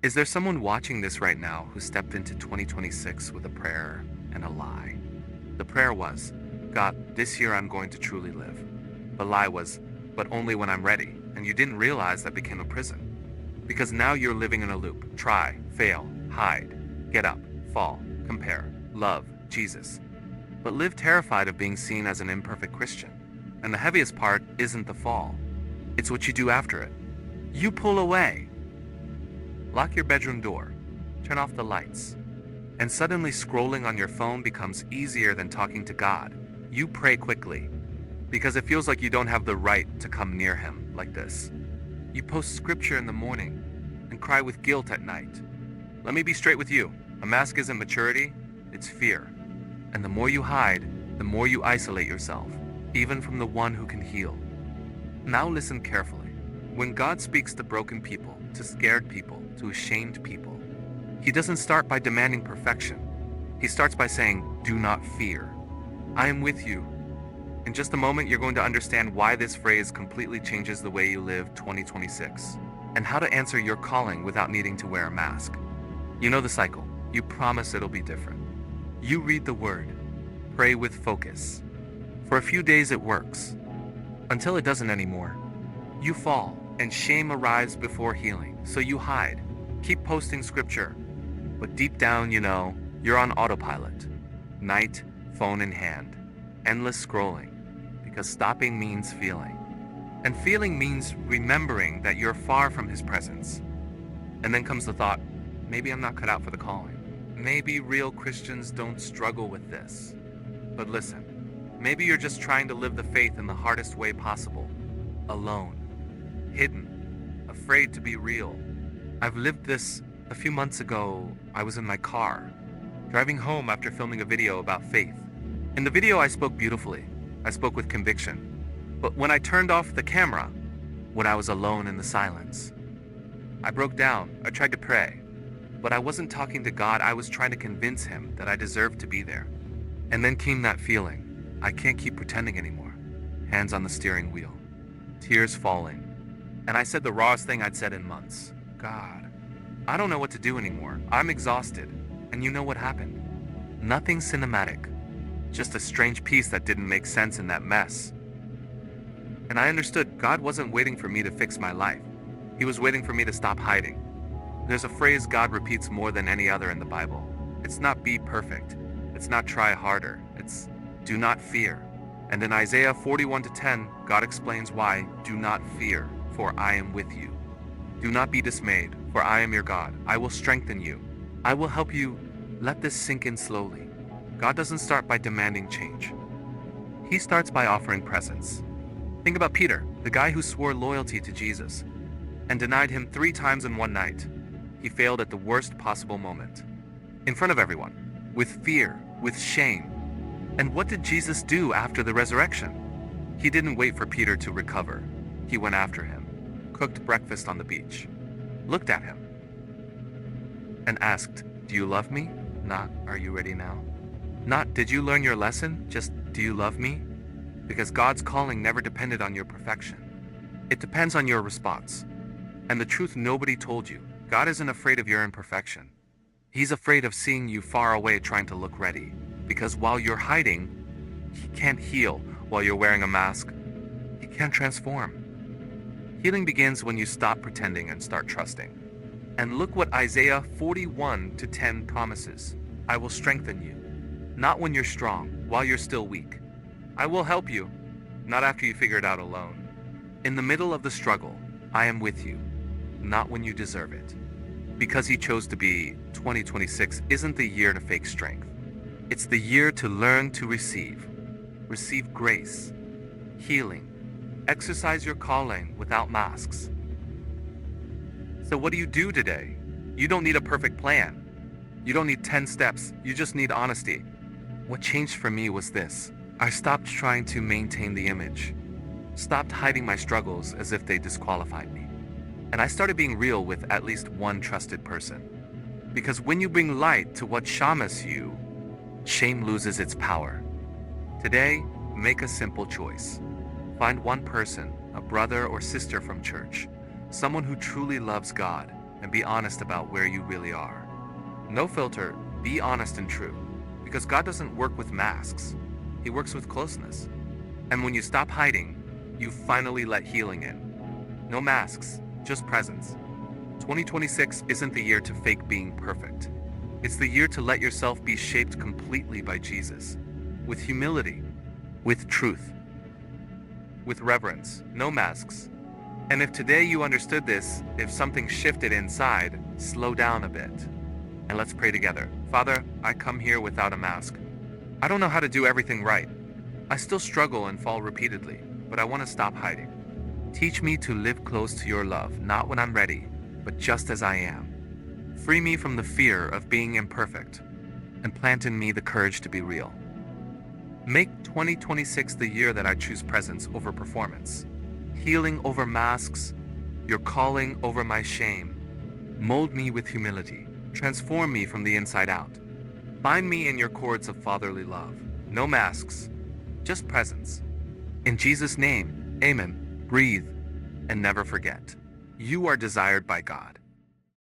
Is there someone watching this right now who stepped into 2026 with a prayer and a lie? The prayer was, God, this year I'm going to truly live. The lie was, but only when I'm ready, and you didn't realize that became a prison. Because now you're living in a loop. Try, fail, hide, get up, fall, compare, love, Jesus. But live terrified of being seen as an imperfect Christian. And the heaviest part isn't the fall. It's what you do after it. You pull away. Lock your bedroom door. Turn off the lights. And suddenly scrolling on your phone becomes easier than talking to God. You pray quickly. Because it feels like you don't have the right to come near Him like this. You post scripture in the morning and cry with guilt at night. Let me be straight with you. A mask isn't maturity, it's fear. And the more you hide, the more you isolate yourself, even from the one who can heal. Now listen carefully. When God speaks to broken people, to scared people, to ashamed people, He doesn't start by demanding perfection. He starts by saying, do not fear. I am with you. In just a moment, you're going to understand why this phrase completely changes the way you live 2026, and how to answer your calling without needing to wear a mask. You know the cycle. You promise it'll be different. You read the word. Pray with focus. For a few days it works, until it doesn't anymore. You fall, and shame arrives before healing, so you hide. Keep posting scripture, but deep down you know you're on autopilot. Night, phone in hand, endless scrolling, because stopping means feeling. And feeling means remembering that you're far from His presence. And then comes the thought, maybe I'm not cut out for the calling. Maybe real Christians don't struggle with this. But listen, maybe you're just trying to live the faith in the hardest way possible. Alone, hidden, afraid to be real. I've lived this. A few months ago, I was in my car, driving home after filming a video about faith. In the video, I spoke beautifully. I spoke with conviction. But when I turned off the camera, when I was alone in the silence, I broke down. I tried to pray. But I wasn't talking to God. I was trying to convince Him that I deserved to be there. And then came that feeling. I can't keep pretending anymore. Hands on the steering wheel. Tears falling. And I said the rawest thing I'd said in months. God, I don't know what to do anymore. I'm exhausted. And you know what happened? Nothing cinematic. Just a strange piece that didn't make sense in that mess. And I understood God wasn't waiting for me to fix my life. He was waiting for me to stop hiding. There's a phrase God repeats more than any other in the Bible. It's not be perfect. It's not try harder. It's do not fear. And in Isaiah 41:10, God explains why, do not fear, for I am with you. Do not be dismayed, for I am your God. I will strengthen you. I will help you. Let this sink in slowly. God doesn't start by demanding change. He starts by offering presence. Think about Peter, the guy who swore loyalty to Jesus and denied Him 3 times in one night. He failed at the worst possible moment. In front of everyone. With fear. With shame. And what did Jesus do after the resurrection? He didn't wait for Peter to recover. He went after him. Cooked breakfast on the beach. Looked at him. And asked, do you love me? Not, are you ready now? Not, did you learn your lesson? Just, do you love me? Because God's calling never depended on your perfection. It depends on your response. And the truth nobody told you. God isn't afraid of your imperfection. He's afraid of seeing you far away trying to look ready. Because while you're hiding, He can't heal. While you're wearing a mask, He can't transform. Healing begins when you stop pretending and start trusting. And look what Isaiah 41:10 promises. I will strengthen you. Not when you're strong, while you're still weak. I will help you, not after you figure it out alone. In the middle of the struggle, I am with you, not when you deserve it. Because He chose to be, 2026 isn't the year to fake strength. It's the year to learn to receive. Receive grace, healing. Exercise your calling without masks. So what do you do today? You don't need a perfect plan. You don't need 10 steps. You just need honesty. What changed for me was this. I stopped trying to maintain the image. Stopped hiding my struggles as if they disqualified me. And I started being real with at least one trusted person. Because when you bring light to what shamas you, shame loses its power. Today, make a simple choice. Find one person, a brother or sister from church, someone who truly loves God, and be honest about where you really are. No filter, be honest and true. Because God doesn't work with masks, He works with closeness. And when you stop hiding, you finally let healing in. No masks, just presence. 2026 isn't the year to fake being perfect. It's the year to let yourself be shaped completely by Jesus. With humility, with truth, with reverence, no masks. And if today you understood this, if something shifted inside, slow down a bit. And let's pray together. Father, I come here without a mask. I don't know how to do everything right. I still struggle and fall repeatedly, but I want to stop hiding. Teach me to live close to your love, not when I'm ready, but just as I am. Free me from the fear of being imperfect, and plant in me the courage to be real. Make 2026 the year that I choose presence over performance, healing over masks, your calling over my shame. Mold me with humility. Transform me from the inside out. Bind me in your cords of fatherly love. No masks, just presence. In Jesus' name, amen. Breathe and never forget. You are desired by God.